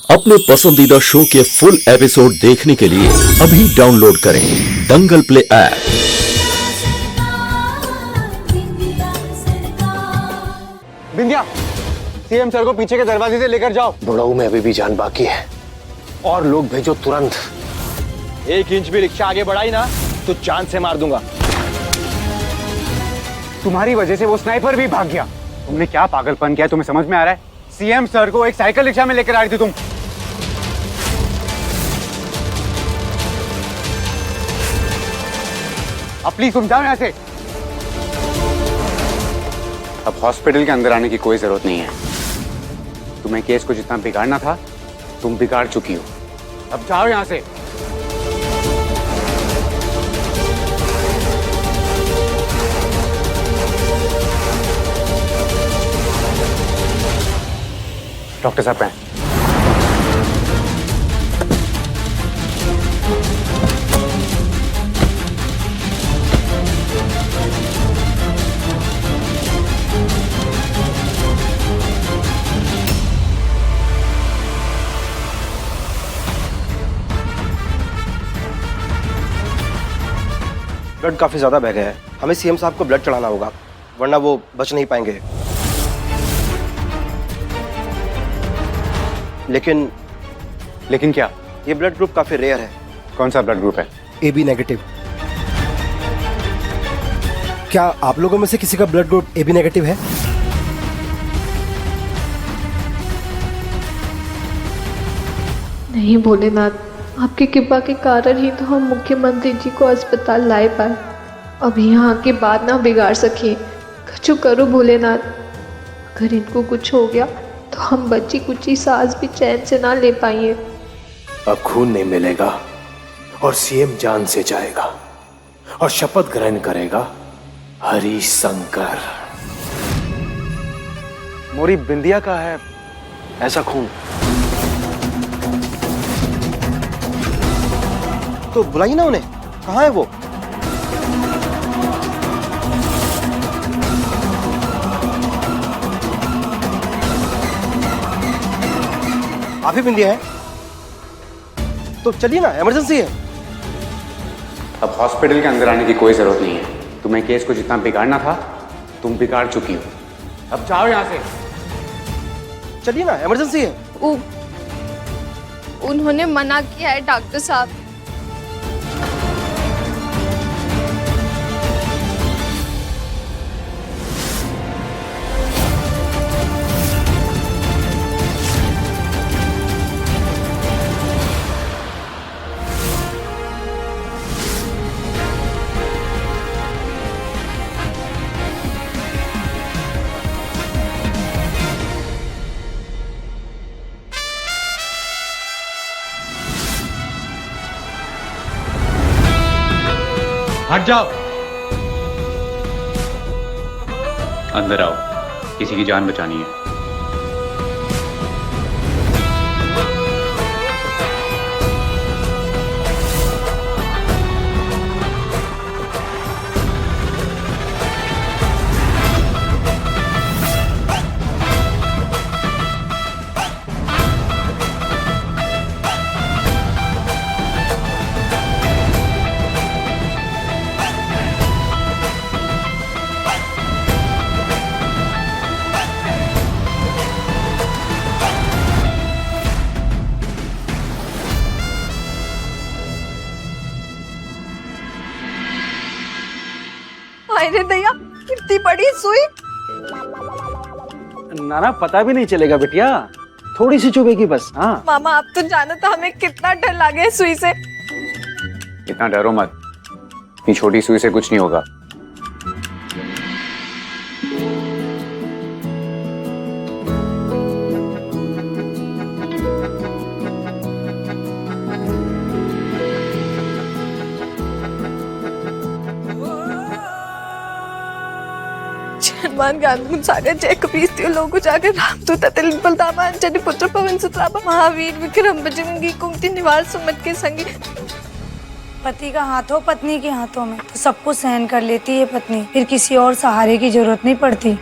अपने पसंदीदा शो के फुल एपिसोड देखने के लिए अभी डाउनलोड करें दंगल प्ले ऐप। बिंदिया, सीएम सर को पीछे के दरवाजे से लेकर जाओ। बुढ़ाऊ में अभी भी जान बाकी है और लोग भेजो तुरंत। 1 इंच भी रिक्शा आगे बढ़ाई ना तो जान से मार दूंगा। तुम्हारी वजह से वो स्नाइपर भी भाग गया। तुमने क्या पागलपन किया, तुम्हें समझ में आ रहा है? सीएम सर को एक साइकिल रिक्शा में लेकर आई थी तुम। अब प्लीज तुम जाओ यहाँ से। अब हॉस्पिटल के अंदर आने की कोई जरूरत नहीं है। तुम्हें केस को जितना बिगाड़ना था तुम बिगाड़ चुकी हो। अब जाओ यहाँ से। डॉक्टर साहब हैं। ब्लड काफी ज्यादा बह गया है। हमें सीएम साहब को ब्लड चढ़ाना होगा, वरना वो बच नहीं पाएंगे। लेकिन क्या? ये ब्लड ग्रुप काफी रेयर है। कौन सा ब्लड ग्रुप है? AB negative. क्या आप लोगों में से किसी का ब्लड ग्रुप AB नेगेटिव है? नहीं भोलेनाथ, आपकी कृपा के कारण ही तो हम मुख्यमंत्री जी को अस्पताल लाए पाए। अब यहाँ के बाद ना बिगाड़ सके। कुछ करो भोलेनाथ, अगर इनको कुछ हो गया तो हम बच्ची कुची सांस भी चैन से ना ले पाएंगे। अब खून नहीं मिलेगा और सीएम जान से जाएगा और शपथ ग्रहण करेगा हरि शंकर। मोरी बिंदिया का है ऐसा खून तो बुलाइए ना उन्हें। कहाँ है वो? आप ही बिंदिया है तो चलिए ना, इमरजेंसी है। अब हॉस्पिटल के अंदर आने की कोई जरूरत नहीं है। तुम्हें केस को जितना बिगाड़ना था तुम बिगाड़ चुकी हो। अब जाओ यहाँ से। चलिए ना, इमरजेंसी है। उन्होंने मना किया है डॉक्टर साहब। हट जाओ, अंदर आओ, किसी की जान बचानी है। अरे दया, कितनी बड़ी सुई। ना पता भी नहीं चलेगा बेटिया, थोड़ी सी चुभेगी बस। हाँ मामा, आप तो जानो तो हमें कितना डर लगे है सुई से। इतना डरो मत, इतनी छोटी सुई से कुछ नहीं होगा। हनुमान ज्ञान सागर जय कपीस लोगो जागर रामदूत अतुल बलधामा अंजनी पुत्र पवन सुत महावीर विक्रम बजरंगी कुमति निवार सुमत के संगी। पति का हाथ हो पत्नी के हाथों में तो सब कुछ सहन कर लेती है पत्नी, फिर किसी और सहारे की जरूरत नहीं पड़ती।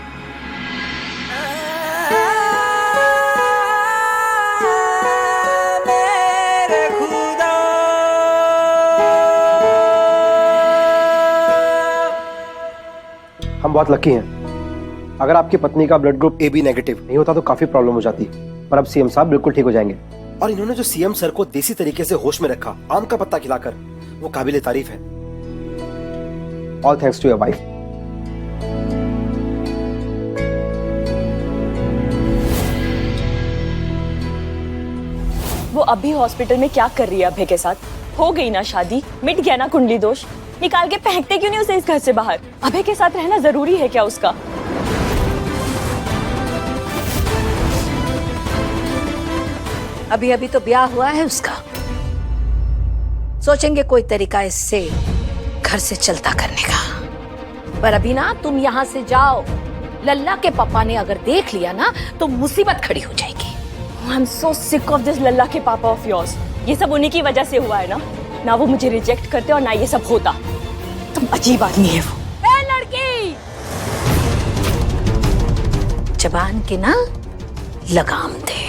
हम बहुत लकी हैं। अगर आपकी पत्नी का ब्लड ग्रुप AB नेगेटिव नहीं होता तो काफी प्रॉब्लम हो जाती, पर अब सीएम साहब बिल्कुल ठीक हो जाएंगे। और इन्होंने जो सीएम सर को देसी तरीके से होश में रखा, आम का पत्ता खिलाकर, वो काबिले तारीफ है। All thanks to your wife. वो अभी हॉस्पिटल में क्या कर रही है अभय के साथ? हो गई ना शादी, मिट गया ना कुंडली दोष। निकाल के फेंकते क्यों नहीं उसे इस घर से बाहर? अभय के साथ रहना जरूरी है क्या उसका? अभी अभी तो ब्याह हुआ है उसका, सोचेंगे कोई तरीका इससे घर से चलता करने का। पर अभी ना तुम यहाँ से जाओ, लल्ला के पापा ने अगर देख लिया ना तो मुसीबत खड़ी हो जाएगी। I am so sick of this लल्ला के पापा ऑफ योर्स। ये सब उन्हीं की वजह से हुआ है ना। ना वो मुझे रिजेक्ट करते और ना ये सब होता। तुम अजीब आदमी है वो। ए लड़की, जबान के ना लगाम दे।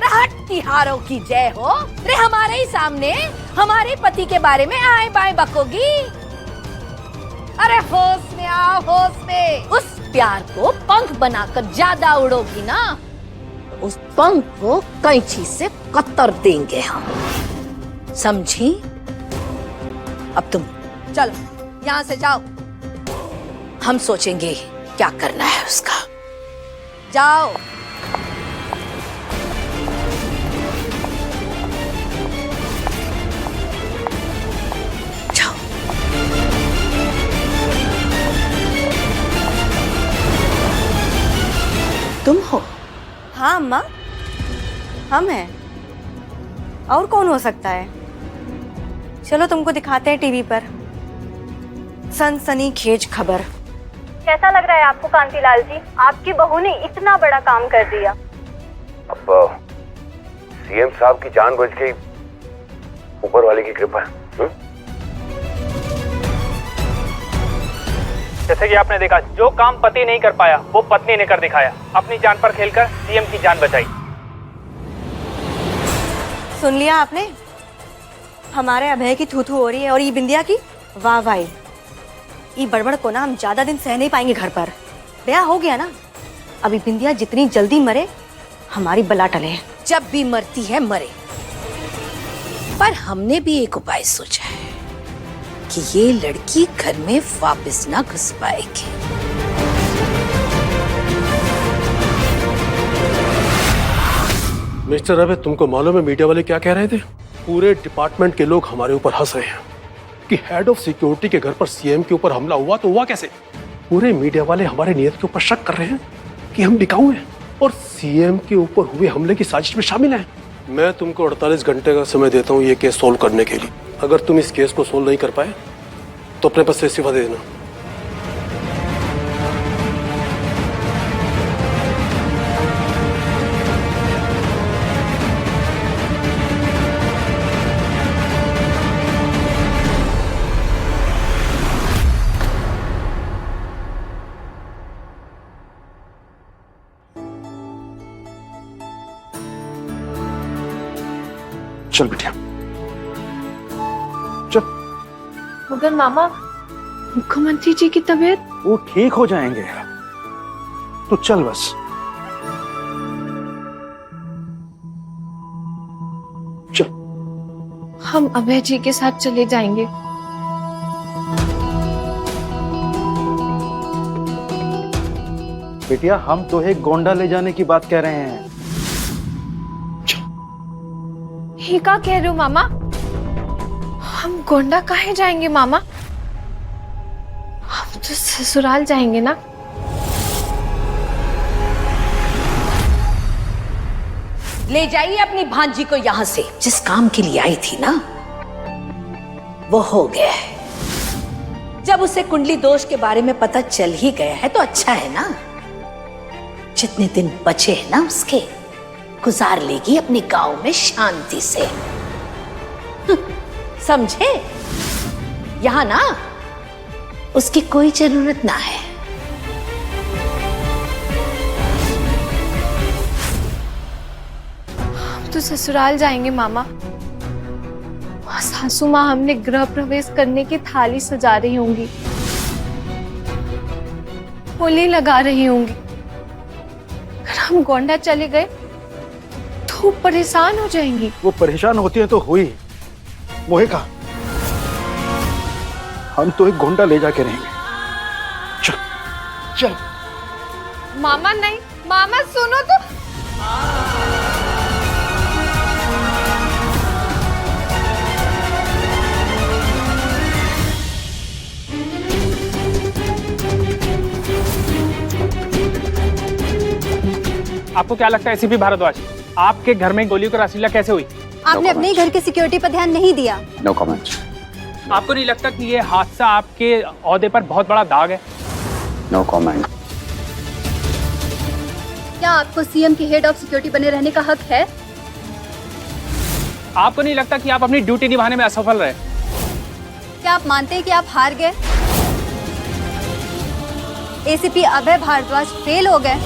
राहत तिहारों की जय हो रे, हमारे ही सामने हमारे पति के बारे में आए बाएं बकोगी। अरे होश में आओ, होश में। उस प्यार को पंख बनाकर ज्यादा उड़ोगी ना, उस पंख को कैंची से कतर देंगे हम, समझी? अब तुम चलो यहाँ से जाओ, हम सोचेंगे क्या करना है उसका। जाओ। तुम हो? हाँ अम्मा, हम हैं। और कौन हो सकता है? चलो तुमको दिखाते हैं टीवी पर सनसनीखेज खबर। कैसा लग रहा है आपको कांतिलाल जी? आपकी बहू ने इतना बड़ा काम कर दिया। अब सीएम साहब की जान बच गई, ऊपर वाले की कृपा है। जैसे कि आपने देखा, जो काम पति नहीं कर पाया वो पत्नी ने कर दिखाया। अपनी जान पर खेलकर सीएम की जान बचाई। सुन लिया आपने? हमारे अभय की थू थू हो रही है और ये बिंदिया की वाह वाह। ये बड़बड़ को ना हम ज्यादा दिन सह नहीं पाएंगे घर पर। ब्याह हो गया ना, अभी बिंदिया जितनी जल्दी मरे हमारी बला टले। जब भी मरती है मरे, पर हमने भी एक उपाय सोचा है कि ये लड़की घर में वापस ना घुस पाएगी। मिस्टर अबे, तुमको मालूम है मीडिया वाले क्या कह रहे थे? पूरे डिपार्टमेंट के लोग हमारे ऊपर हंस रहे हैं कि हेड ऑफ सिक्योरिटी के घर पर सीएम के ऊपर हमला हुआ तो हुआ कैसे? पूरे मीडिया वाले हमारे नियत के ऊपर शक कर रहे हैं कि हम बिकाऊ हैं और सीएम के ऊपर हुए हमले की साजिश में शामिल हैं। मैं तुमको 48 घंटे का समय देता हूँ ये केस सोल्व करने के लिए। अगर तुम इस केस को सोल्व नहीं कर पाए तो अपने पद से इस्तीफा दे देना। चल बिटिया, चल। मगर मामा, मुख्यमंत्री जी की तबीयत? वो ठीक हो जाएंगे, तो चल बस। चल। हम अभय जी के साथ चले जाएंगे। बेटिया, हम तो एक गोंडा ले जाने की बात कह रहे हैं। ही क्या कह रहे हो मामा? हम गोंडा काहे जाएंगे मामा? हम तो ससुराल जाएंगे ना। ले जाइए अपनी भांजी को यहाँ से। जिस काम के लिए आई थी ना वो हो गया है। जब उसे कुंडली दोष के बारे में पता चल ही गया है तो अच्छा है ना। जितने दिन बचे हैं ना उसके, गुजार लेगी अपने गांव में शांति से। समझे? यहां ना उसकी कोई जरूरत ना है। हम तो ससुराल जाएंगे मामा। सासू माँ हमने गृह प्रवेश करने की थाली सजा रही होंगी। गोली लगा रही होंगी। अगर हम गोंडा चले गए तो वो परेशान हो जाएंगी। वो परेशान होती है तो हुई, मोहे का हम तो एक गोंडा ले जाके रहेंगे। चल चल। मामा नहीं, मामा सुनो तो। आपको क्या लगता है एसीपी भारद्वाज, आपके घर में गोलियों की रासलीला कैसे हुई? आपने अपने ही घर के सिक्योरिटी पर ध्यान नहीं दिया। No comment. आपको नहीं लगता कि ये हादसा आपके ओहदे पर बहुत बड़ा दाग है? No comment. क्या आपको सीएम की हेड ऑफ सिक्योरिटी बने रहने का हक है? आपको नहीं लगता कि आप अपनी ड्यूटी निभाने में असफल रहे? क्या आप मानते हैं कि आप हार गए? एसीपी अभय भारद्वाज फेल हो गए।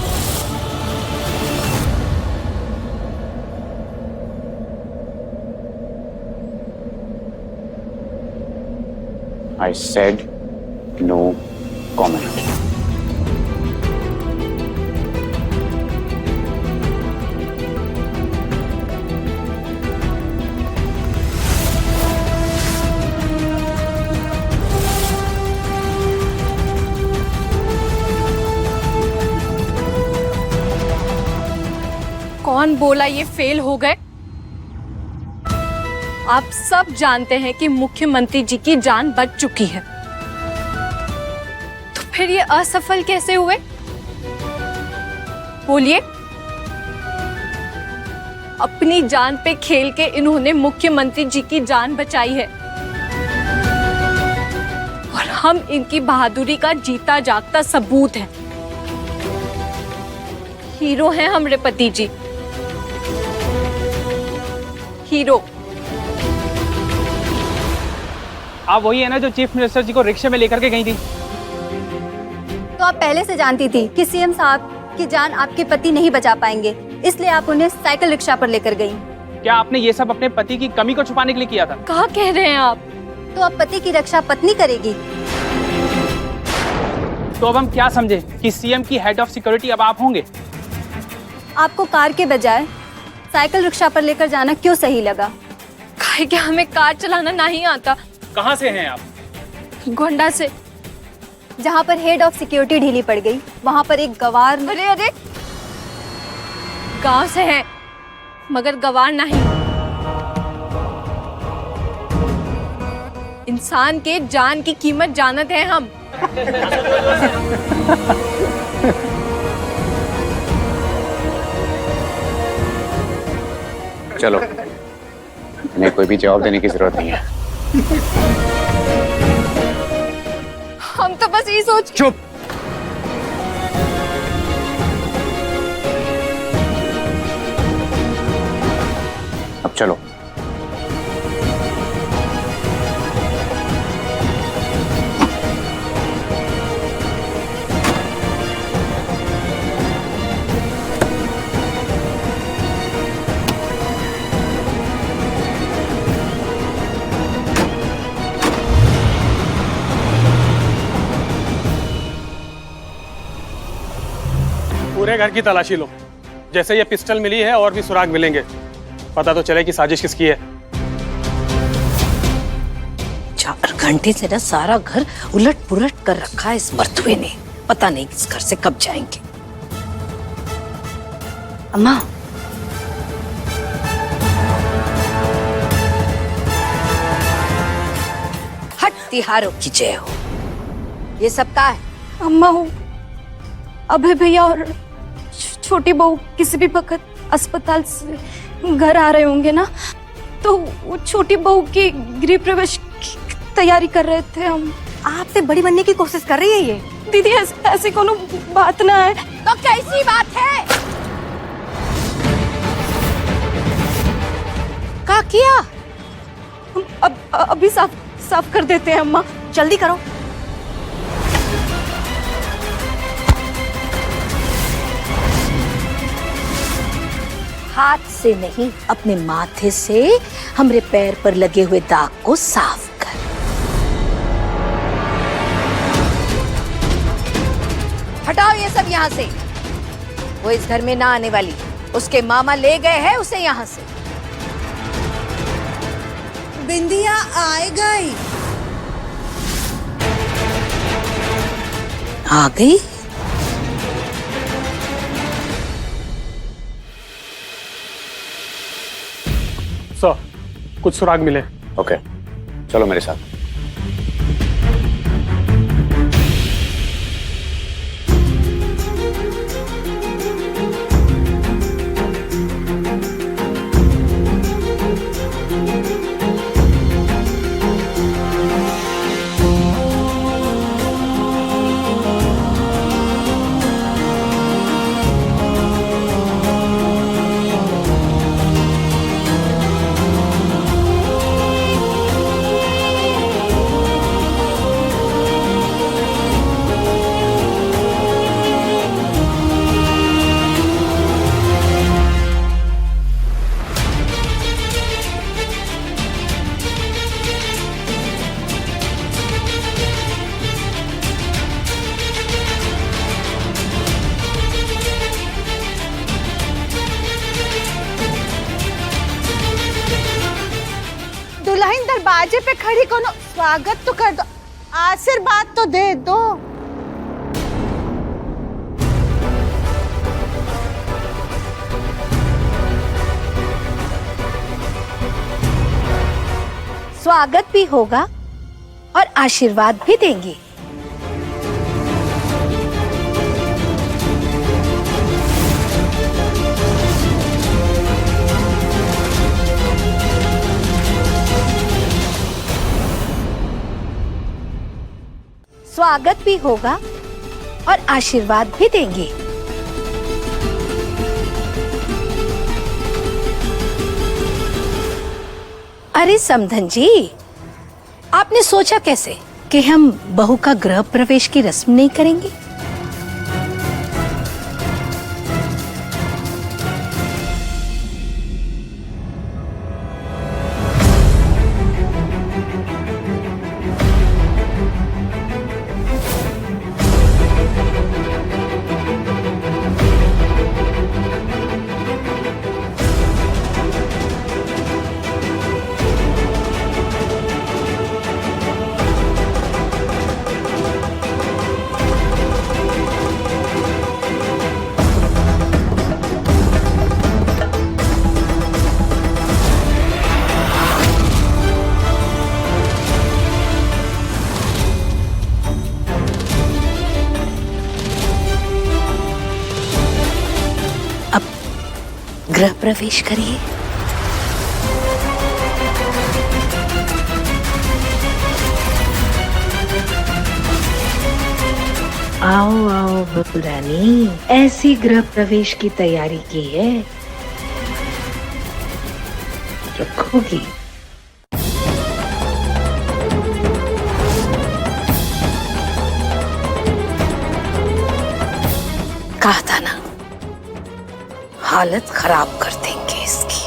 I said no comment. कौन बोला ये फेल हो गए? आप सब जानते हैं कि मुख्यमंत्री जी की जान बच चुकी है, तो फिर ये असफल कैसे हुए? बोलिए। अपनी जान पे खेल के इन्होंने मुख्यमंत्री जी की जान बचाई है और हम इनकी बहादुरी का जीता जागता सबूत हैं। हीरो हैं हमारे पति जी, हीरो। आप वही है ना जो चीफ मिनिस्टर जी को रिक्शे में लेकर के गई थी? तो आप पहले से जानती थी कि सीएम साहब की जान आपके पति नहीं बचा पाएंगे, इसलिए आप उन्हें साइकिल रिक्शा पर लेकर गई। क्या आपने ये सब अपने पति की कमी को छुपाने के लिए किया था? कहाँ कह रहे हैं आप? तो अब पति की रक्षा पत्नी करेगी। तो अब हम क्या समझे कि सीएम की हेड ऑफ सिक्योरिटी अब आप होंगे? आपको कार के बजाय साइकिल रिक्शा पर लेकर जाना क्यों सही लगा? काहे कि हमें कार चलाना नहीं आता। कहाँ से हैं आप? गोंडा से। जहाँ पर हेड ऑफ सिक्योरिटी ढीली पड़ गई, वहाँ पर एक गवार। अरे अरे, गांव से हैं मगर गवार नहीं। इंसान के जान की कीमत जानते हैं हम। चलो, इन्हें कोई भी जवाब देने की जरूरत नहीं है। हम तो बस यही सोच। चुप। अब चलो। पूरे घर की तलाशी लो। जैसे ये पिस्टल मिली है और भी सुराग मिलेंगे, पता तो चले कि साजिश किसकी है। 4 घंटे से ना सारा घर उलट पुलट कर रखा है इस मरतुए ने। पता नहीं इस घर से कब जाएंगे। अम्मा, हट तिहारों की जय हो। ये सब का है? अम्मा हो, अभय भैया और छोटी बहू किसी भी वक्त अस्पताल से घर आ रहे होंगे ना, तो वो छोटी बहू की गृह प्रवेश की तैयारी कर रहे थे हम। आपसे बड़ी बनने की कोशिश कर रही है ये? दीदी ऐसी कोनो बात ना है। तो कैसी बात है? का किया? हम अभी साफ कर देते हैं अम्मा। जल्दी करो। हाथ से नहीं, अपने माथे से हमरे पैर पर लगे हुए दाग को साफ कर। हट सब यहाँ से। वो इस घर में ना आने वाली, उसके मामा ले गए हैं उसे यहाँ से। बिंदिया आए गई। आ गई? सर, कुछ सुराग मिले। ओके, चलो मेरे साथ। दुल्हन दरवाजे पे खड़ी कोनो स्वागत तो कर दो, आशीर्वाद तो दे दो। स्वागत भी होगा और आशीर्वाद भी देंगे। स्वागत भी होगा और आशीर्वाद भी देंगे। अरे समधन जी, आपने सोचा कैसे कि हम बहू का गृह प्रवेश की रस्म नहीं करेंगे? गृह प्रवेश करिए। आओ आओ बहू रानी, ऐसी गृह प्रवेश की तैयारी की है, रखोगी। कहा था ना, हालत खराब कर देंगे इसकी।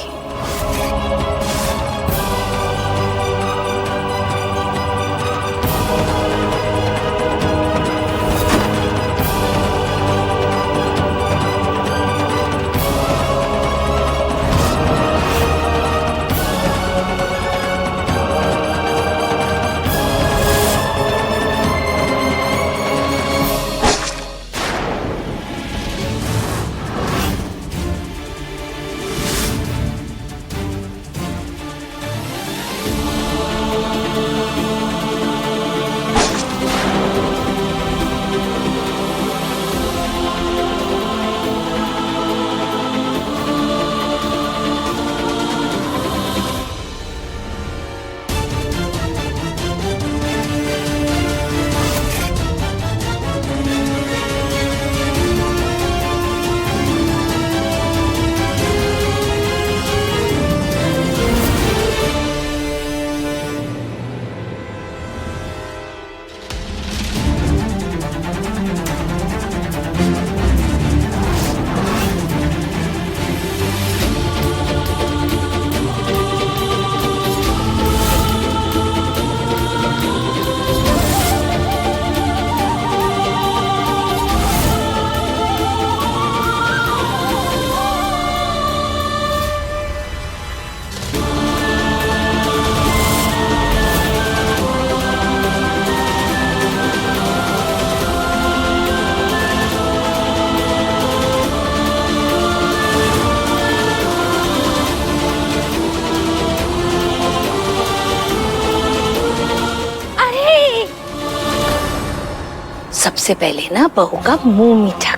सबसे पहले ना बहू का मुंह मीठा